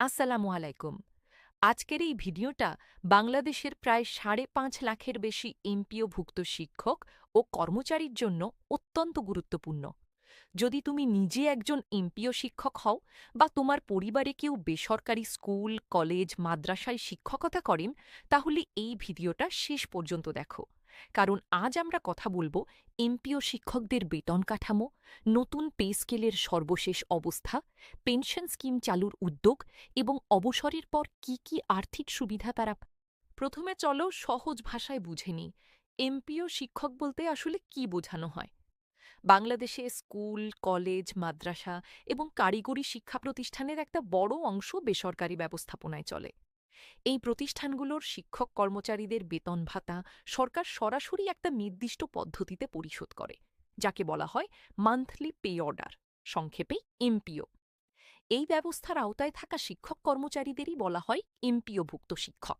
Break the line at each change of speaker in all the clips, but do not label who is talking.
আসসালামু আলাইকুম। আজকের এই ভিডিওটা বাংলাদেশের প্রায় ৫.৫ লাখের বেশি এমপিওভুক্ত শিক্ষক ও কর্মচারীর জন্য অত্যন্ত গুরুত্বপূর্ণ। যদি তুমি নিজে একজন এমপিও শিক্ষক হও বা তোমার পরিবারে কেউ বেসরকারি স্কুল, কলেজ, মাদ্রাসায় শিক্ষকতা করেন, তাহলে এই ভিডিওটা শেষ পর্যন্ত দেখো। কারণ আজ আমরা কথা বলবো এমপিও শিক্ষকদের বেতন কাঠামো, নতুন পে স্কেলের সর্বশেষ অবস্থা, পেনশন স্কিম চালুর উদ্যোগ এবং অবসরের পর কি কি আর্থিক সুবিধা তারা প্রথমে চলো সহজ ভাষায় বুঝে নিই এমপিও শিক্ষক বলতে আসলে কি বোঝানো হয়। বাংলাদেশে স্কুল, কলেজ, মাদ্রাসা এবং কারিগরি শিক্ষা প্রতিষ্ঠানের একটা বড় অংশ বেসরকারি ব্যবস্থাপনায় চলে। এই প্রতিষ্ঠানগুলোর শিক্ষক কর্মচারীদের বেতন ভাতা সরকার সরাসরি একটা নির্দিষ্ট পদ্ধতিতে পরিশোধ করে, যাকে বলা হয় মান্থলি পে অর্ডার, সংক্ষেপে এমপিও। এই ব্যবস্থার আওতায় থাকা শিক্ষক কর্মচারীদেরই বলা হয় এমপিওভুক্ত শিক্ষক।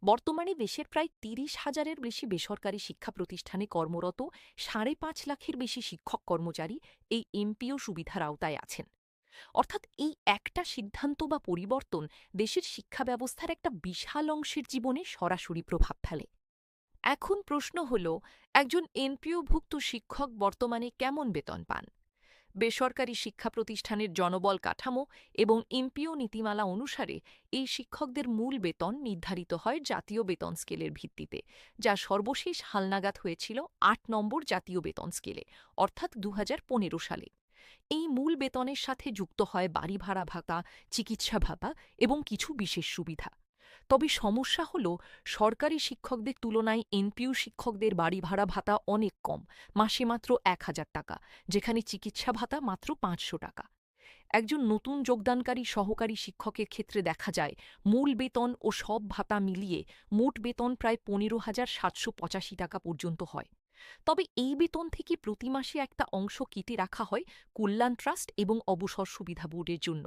বর্তমানে দেশের প্রায় ৩০,০০০-এর বেশি বেসরকারি শিক্ষা প্রতিষ্ঠানে কর্মরত ৫.৫ লাখের বেশি শিক্ষক কর্মচারী এই এমপিও সুবিধার আওতায় আছেন। অর্থাৎ এই একটা সিদ্ধান্ত বা পরিবর্তন দেশের শিক্ষা ব্যবস্থার একটা বিশাল অংশের জীবনে সরাসরি প্রভাব ফেলে। এখন প্রশ্ন হল, একজন এনপিওভুক্ত শিক্ষক বর্তমানে কেমন বেতন পান? বেসরকারি শিক্ষা প্রতিষ্ঠানের জনবল কাঠামো এবং এমপিও নীতিমালা অনুসারে এই শিক্ষকদের মূল বেতন নির্ধারিত হয় জাতীয় বেতন স্কেলের ভিত্তিতে, যা সর্বশেষ হালনাগাদ হয়েছিল ৮ নম্বর জাতীয় বেতন স্কেলে, অর্থাৎ ২০১৫ সালে। এই মূল বেতনের সাথে যুক্ত হয় বাড়ি ভাড়া ভাতা, চিকিৎসা ভাতা এবং কিছু বিশেষ সুবিধা। তবে সমস্যা হল, সরকারি শিক্ষকদের তুলনায় এনপিও শিক্ষকদের বাড়ি ভাড়া ভাতা অনেক কম, মাসে মাত্র ১,০০০ টাকা, যেখানে চিকিৎসা ভাতা মাত্র ৫০০ টাকা। একজন নতুন যোগদানকারী সহকারী শিক্ষকের ক্ষেত্রে দেখা যায় মূল বেতন ও সব ভাতা মিলিয়ে মোট বেতন প্রায় ১৫,৭৮৫ টাকা পর্যন্ত হয়। তবে এই বেতন থেকে প্রতি মাসে একটা অংশ কেটে রাখা হয় কল্যাণ ট্রাস্ট এবং অবসর সুবিধা বোর্ডের জন্য,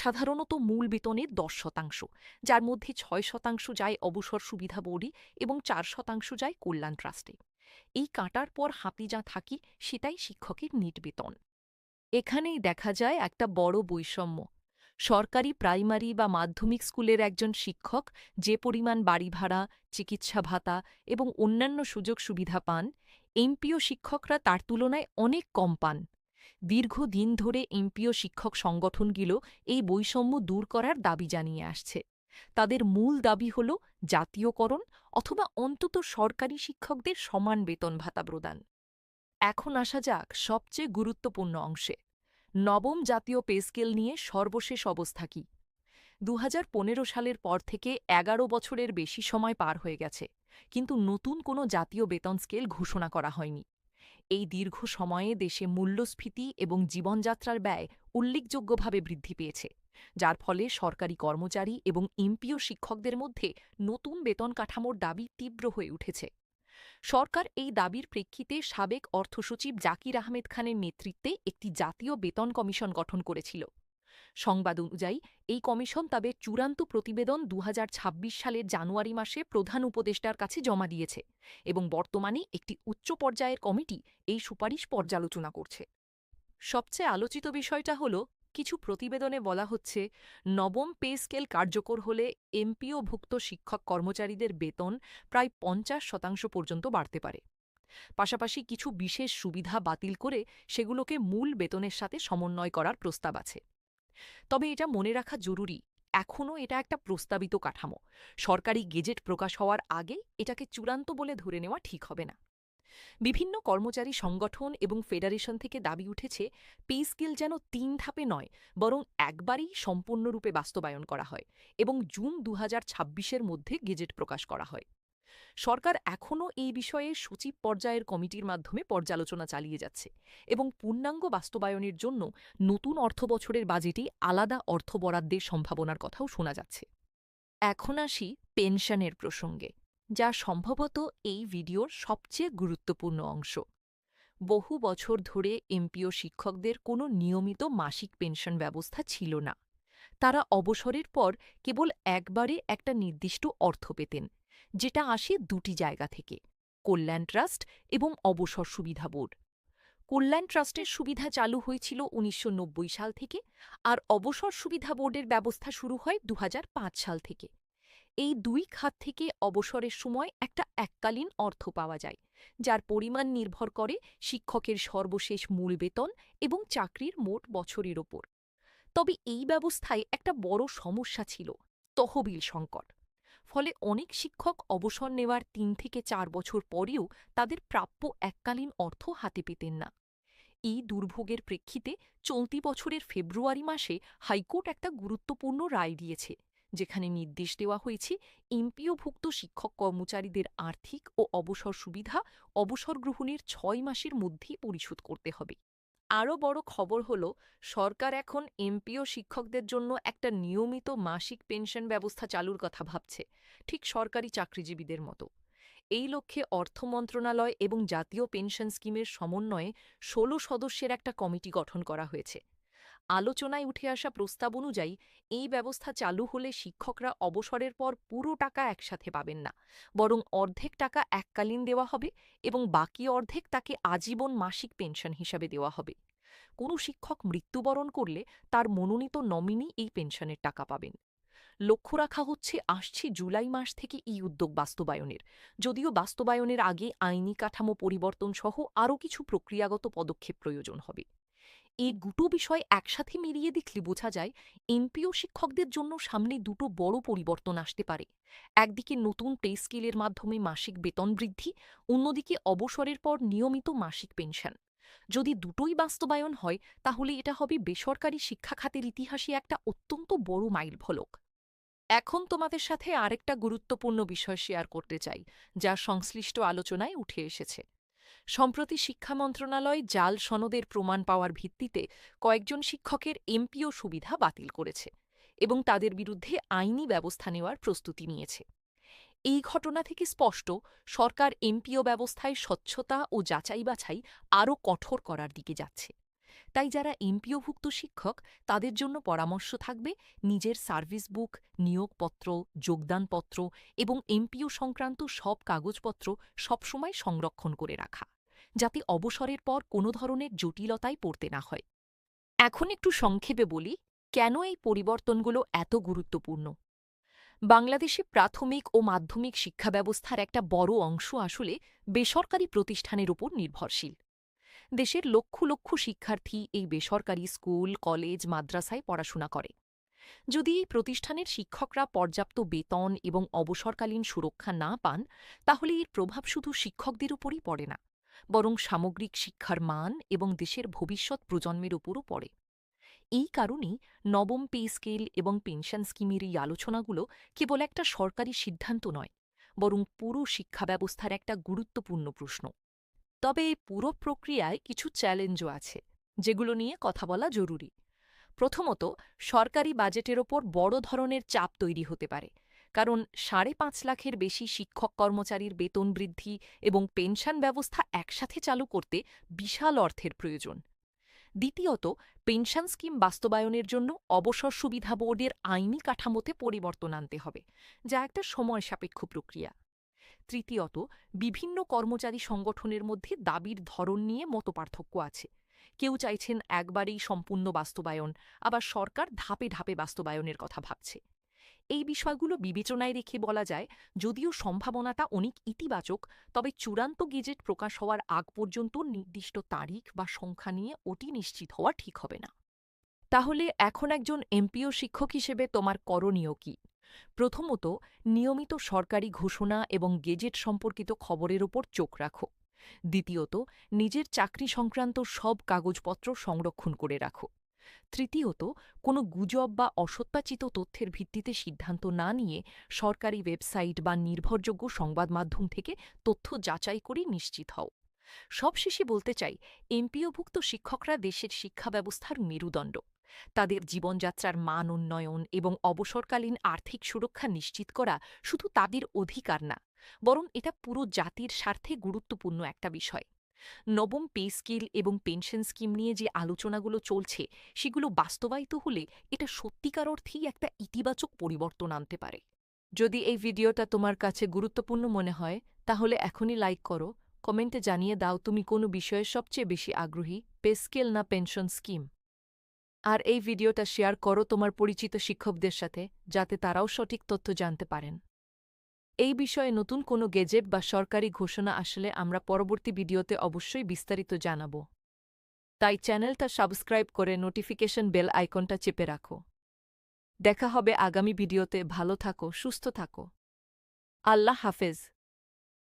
সাধারণত মূল বেতনের ১০%, যার মধ্যে ৬% যায় অবসর সুবিধা বোর্ডে এবং ৪% যায় কল্যাণ ট্রাস্টে। এই কাটার পর হাতে যা থাকি সেটাই শিক্ষকের নেট বেতন। এখানেই দেখা যায় একটা বড় বৈষম্য। সরকারি প্রাইমারি বা মাধ্যমিক স্কুলের একজন শিক্ষক যে পরিমাণ বাড়ি ভাড়া, চিকিৎসা ভাতা এবং অন্যান্য সুযোগ সুবিধা পান, এমপিও শিক্ষকরা তার তুলনায় অনেক কম পান। দীর্ঘদিন ধরে এমপিও শিক্ষক সংগঠনগুলো এই বৈষম্য দূর করার দাবি জানিয়ে আসছে। তাদের মূল দাবি হল জাতীয়করণ অথবা অন্তত সরকারি শিক্ষকদের সমান বেতন ভাতা প্রদান। এখন আসা যাক সবচেয়ে গুরুত্বপূর্ণ অংশে, নবম জাতীয় পে স্কেল নিয়ে সর্বশেষ অবস্থা কি। ২০১৫ সালের পর থেকে ১১ বছরের বেশি সময় পার হয়ে গেছে, কিন্তু নতুন কোনো জাতীয় বেতন স্কেল ঘোষণা করা হয়নি। এই দীর্ঘ সময়ে দেশে মূল্যস্ফীতি এবং জীবনযাত্রার ব্যয় উল্লেখযোগ্যভাবে বৃদ্ধি পেয়েছে, যার ফলে সরকারি কর্মচারী এবং এমপিও শিক্ষকদের মধ্যে নতুন বেতন কাঠামোর দাবি তীব্র হয়ে উঠেছে। সরকার এই দাবির প্রেক্ষিতে সাবেক অর্থসচিব জাকির আহমেদ খানের নেতৃত্বে একটি জাতীয় বেতন কমিশন গঠন করেছিল। সংবাদ অনুযায়ী এই কমিশন তাদের চূড়ান্ত প্রতিবেদন ২০২৬ সালের জানুয়ারি মাসে প্রধান উপদেষ্টার কাছে জমা দিয়েছে এবং বর্তমানে একটি উচ্চ পর্যায়ের কমিটি এই সুপারিশ পর্যালোচনা করছে। সবচেয়ে আলোচিত বিষয়টা হল, কিছু প্রতিবেদনে বলা হচ্ছে নবম পে স্কেল কার্যকর হলে এমপিওভুক্ত শিক্ষক কর্মচারীদের বেতন প্রায় ৫০% পর্যন্ত বাড়তে পারে। পাশাপাশি কিছু বিশেষ সুবিধা বাতিল করে সেগুলোকে মূল বেতনের সাথে সমন্বয় করার প্রস্তাব আছে। তবে এটা মনে রাখা জরুরি, এখনও এটা একটা প্রস্তাবিত কাঠামো। সরকারি গেজেট প্রকাশ হওয়ার আগে এটাকে চূড়ান্ত বলে ধরে নেওয়া ঠিক হবে না। বিভিন্ন কর্মচারী সংগঠন এবং ফেডারেশন থেকে দাবি উঠেছে পে স্কেল যেন ৩ ধাপে নয়, বরং একবারেই সম্পূর্ণরূপে বাস্তবায়ন করা হয় এবং জুন ২০২৬-এর মধ্যে গেজেট প্রকাশ করা হয়। সরকার এখনও এই বিষয়ে সচিব পর্যায়ের কমিটির মাধ্যমে পর্যালোচনা চালিয়ে যাচ্ছে এবং পূর্ণাঙ্গ বাস্তবায়নের জন্য নতুন অর্থবছরের বাজেটে আলাদা অর্থ বরাদ্দের সম্ভাবনার কথাও শোনা যাচ্ছে। এখন আসি পেনশনের প্রসঙ্গে, যা সম্ভবত এই ভিডিওর সবচেয়ে গুরুত্বপূর্ণ অংশ। বহু বছর ধরে এমপিও শিক্ষকদের কোনো নিয়মিত মাসিক পেনশন ব্যবস্থা ছিল না। তারা অবসরের পর কেবল একবারে একটা নির্দিষ্ট অর্থ পেতেন, যেটা আসে দুটি জায়গা থেকে: কল্যাণ ট্রাস্ট এবং অবসর সুবিধা বোর্ড। কল্যাণ ট্রাস্টের সুবিধা চালু হয়েছিল ১৯৯০ সাল থেকে, আর অবসর সুবিধা বোর্ডের ব্যবস্থা শুরু হয় ২০০৫ সাল থেকে। এই দুই খাত থেকে অবসরের সময় একটা এককালীন অর্থ পাওয়া যায়, যার পরিমাণ নির্ভর করে শিক্ষকের সর্বশেষ মূল বেতন এবং চাকরির মোট বছরের ওপর। তবে এই ব্যবস্থায় একটা বড় সমস্যা ছিল: তহবিল সংকট। ফলে অনেক শিক্ষক অবসর নেওয়ার ৩ থেকে ৪ বছর পরেও তাদের প্রাপ্য এককালীন অর্থ হাতে পেতেন না। এই দুর্ভোগের প্রেক্ষিতে চলতি বছরের ফেব্রুয়ারি মাসে হাইকোর্ট একটা গুরুত্বপূর্ণ রায় দিয়েছে, যেখানে নির্দেশ দেওয়া হয়েছে এমপিওভুক্ত শিক্ষক কর্মচারীদের আর্থিক ও অবসর সুবিধা অবসর গ্রহণের ৬ মাসের মধ্যেই পরিশোধ করতে হবে। আরও বড় খবর হল, সরকার এখন এমপিও শিক্ষকদের জন্য একটা নিয়মিত মাসিক পেনশন ব্যবস্থা চালুর কথা ভাবছে, ঠিক সরকারি চাকরিজীবীদের মতো। এই লক্ষ্যে অর্থ মন্ত্রণালয় এবং জাতীয় পেনশন স্কিমের সমন্বয়ে ১৬ সদস্যের একটা কমিটি গঠন করা হয়েছে। আলোচনায় উঠে আসা প্রস্তাব অনুযায়ী এই ব্যবস্থা চালু হলে শিক্ষকরা অবসরের পর পুরো টাকা একসাথে পাবেন না, বরং অর্ধেক টাকা এককালীন দেওয়া হবে এবং বাকি অর্ধেক তাকে আজীবন মাসিক পেনশন হিসাবে দেওয়া হবে। কোনো শিক্ষক মৃত্যুবরণ করলে তার মনোনীত নমিনি এই পেনশনের টাকা পাবেন। লক্ষ্য রাখা হচ্ছে আসছে জুলাই মাস থেকে এই উদ্যোগ বাস্তবায়নের, যদিও বাস্তবায়নের আগে আইনি কাঠামো পরিবর্তন সহ আরও কিছু প্রক্রিয়াগত পদক্ষেপ প্রয়োজন হবে। এই দুটো বিষয় একসাথে মিলিয়ে দেখলে বোঝা যায় এমপিও শিক্ষকদের জন্য সামনে দুটো বড় পরিবর্তন আসতে পারে। একদিকে নতুন পে স্কেলের মাধ্যমে মাসিক বেতন বৃদ্ধি, অন্যদিকে অবসরের পর নিয়মিত মাসিক পেনশন। যদি দুটোই বাস্তবায়ন হয়, তাহলে এটা হবে বেসরকারি শিক্ষা খাতের ইতিহাসে একটা অত্যন্ত বড় মাইলফলক। এখন তোমাদের সাথে আরেকটা গুরুত্বপূর্ণ বিষয় শেয়ার করতে চাই, যা সংশ্লিষ্ট আলোচনায় উঠে এসেছে। সম্প্রতি শিক্ষা মন্ত্রণালয় জাল সনদের প্রমাণ পাওয়ার ভিত্তিতে কয়েকজন শিক্ষকের এমপিও সুবিধা বাতিল করেছে এবং তাদের বিরুদ্ধে আইনি ব্যবস্থা নেওয়ার প্রস্তুতি নিয়েছে। এই ঘটনা থেকে স্পষ্ট, সরকার এমপিও ব্যবস্থায় স্বচ্ছতা ও যাচাই বাছাই আরও কঠোর করার দিকে যাচ্ছে। তাই যারা এমপিওভুক্ত শিক্ষক, তাদের জন্য পরামর্শ থাকবে নিজের সার্ভিস বুক, নিয়োগপত্র, যোগদানপত্র এবং এমপিও সংক্রান্ত সব কাগজপত্র সবসময় সংরক্ষণ করে রাখা, যাতে অবসরের পর কোনো ধরনের জটিলতায় পড়তে না হয়। এখন একটু সংক্ষেপে বলি, কেন এই পরিবর্তনগুলো এত গুরুত্বপূর্ণ। বাংলাদেশে প্রাথমিক ও মাধ্যমিক শিক্ষা ব্যবস্থার একটা বড় অংশ আসলে বেসরকারি প্রতিষ্ঠানের উপর নির্ভরশীল। দেশের লক্ষ লক্ষ শিক্ষার্থী এই বেসরকারি স্কুল, কলেজ, মাদ্রাসায় পড়াশোনা করে। যদি এই প্রতিষ্ঠানের শিক্ষকরা পর্যাপ্ত বেতন এবং অবসরকালীন সুরক্ষা না পান, তাহলে এর প্রভাব শুধু শিক্ষকদের উপরই পড়ে না, বরং সামগ্রিক শিক্ষার মান এবং দেশের ভবিষ্যৎ প্রজন্মের উপরও পড়ে। এই কারণেই নবম পে স্কেল এবং পেনশন স্কিমের এই আলোচনাগুলো কেবল একটা সরকারি সিদ্ধান্ত নয়, বরং পুরো শিক্ষা ব্যবস্থার একটা গুরুত্বপূর্ণ প্রশ্ন। তবে এই পুরো প্রক্রিয়ায় কিছু চ্যালেঞ্জও আছে, যেগুলো নিয়ে কথা বলা জরুরি। প্রথমত, সরকারি বাজেটের ওপর বড় ধরনের চাপ তৈরি হতে পারে, কারণ ৫.৫ লাখের বেশি শিক্ষক কর্মচারীর বেতন বৃদ্ধি এবং পেনশন ব্যবস্থা একসাথে চালু করতে বিশাল অর্থের প্রয়োজন। দ্বিতীয়ত, পেনশন স্কিম বাস্তবায়নের জন্য অবসর সুবিধা বোর্ডের আইনি কাঠামোতে পরিবর্তন আনতে হবে, যা একটা সময় সাপেক্ষ প্রক্রিয়া। তৃতীয়ত, বিভিন্ন কর্মচারী সংগঠনের মধ্যে দাবির ধরন নিয়ে মতপার্থক্য আছে। কেউ চাইছেন একবারেই সম্পূর্ণ বাস্তবায়ন, আবার সরকার ধাপে ধাপে বাস্তবায়নের কথা ভাবছে। এই বিষয়গুলো বিবেচনায় রেখে বলা যায়, যদিও সম্ভাবনাটা অনেক ইতিবাচক, তবে চূড়ান্ত গেজেট প্রকাশ হওয়ার আগ পর্যন্ত নির্দিষ্ট তারিখ বা সংখ্যা নিয়ে ওটি নিশ্চিত হওয়া ঠিক হবে না। তাহলে এখন একজন এমপিও শিক্ষক হিসেবে তোমার করণীয় কি? প্রথমত, নিয়মিত সরকারি ঘোষণা এবং গেজেট সম্পর্কিত খবরের ওপর চোখ রাখো। দ্বিতীয়ত, নিজের চাকরি সংক্রান্ত সব কাগজপত্র সংরক্ষণ করে রাখো। তৃতীয়ত, কোনো গুজব বা অসত্যাচিত তথ্যের ভিত্তিতে সিদ্ধান্ত না নিয়ে সরকারি ওয়েবসাইট বা নির্ভরযোগ্য সংবাদ মাধ্যম থেকে তথ্য যাচাই করে নিশ্চিত হও। সবশেষে বলতে চাই, এমপিওভুক্ত শিক্ষকরা দেশের শিক্ষা ব্যবস্থার মেরুদণ্ড। তাদের জীবনযাত্রার মান উন্নয়ন এবং অবসরকালীন আর্থিক সুরক্ষা নিশ্চিত করা শুধু তাদের অধিকার না, বরং এটা পুরো জাতির স্বার্থে গুরুত্বপূর্ণ একটা বিষয়। নবম পে স্কেল এবং পেনশন স্কিম নিয়ে যে আলোচনাগুলো চলছে, সেগুলো বাস্তবায়িত হলে এটা সত্যিকার অর্থেই একটা ইতিবাচক পরিবর্তন আনতে পারে। যদি এই ভিডিওটা তোমার কাছে গুরুত্বপূর্ণ মনে হয়, তাহলে এখনই লাইক করো কমেন্টে জানিয়ে দাও তুমি কোনো বিষয়ে সবচেয়ে বেশি আগ্রহী, পে স্কেল না পেনশন স্কিম। আর এই ভিডিওটা শেয়ার করো তোমার পরিচিত শিক্ষকদের সাথে, যাতে তারাও সঠিক তথ্য জানতে পারেন। এই বিষয়ে নতুন কোনো গেজেট বা সরকারি ঘোষণা আসলে আমরা পরবর্তী ভিডিওতে অবশ্যই বিস্তারিত জানাব। তাই চ্যানেলটা সাবস্ক্রাইব করে নোটিফিকেশন বেল আইকনটা চেপে রাখো। দেখা হবে আগামী ভিডিওতে। ভালো থাকো, সুস্থ থাকো। আল্লাহ হাফেজ।